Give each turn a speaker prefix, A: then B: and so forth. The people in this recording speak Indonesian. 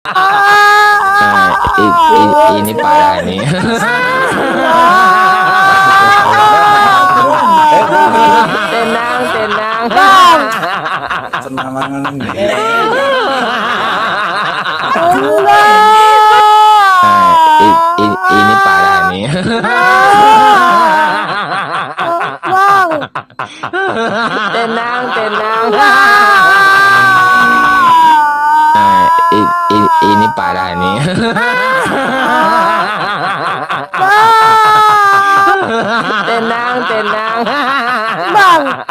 A: Ini parah nih. Tenang, tenang.
B: Bang.
C: Senang nih.
A: Ini parah nih.
B: Bang.
A: Tenang, tenang. Ini parah nih.
B: Bang.
A: Tenang, tenang.
B: Bang.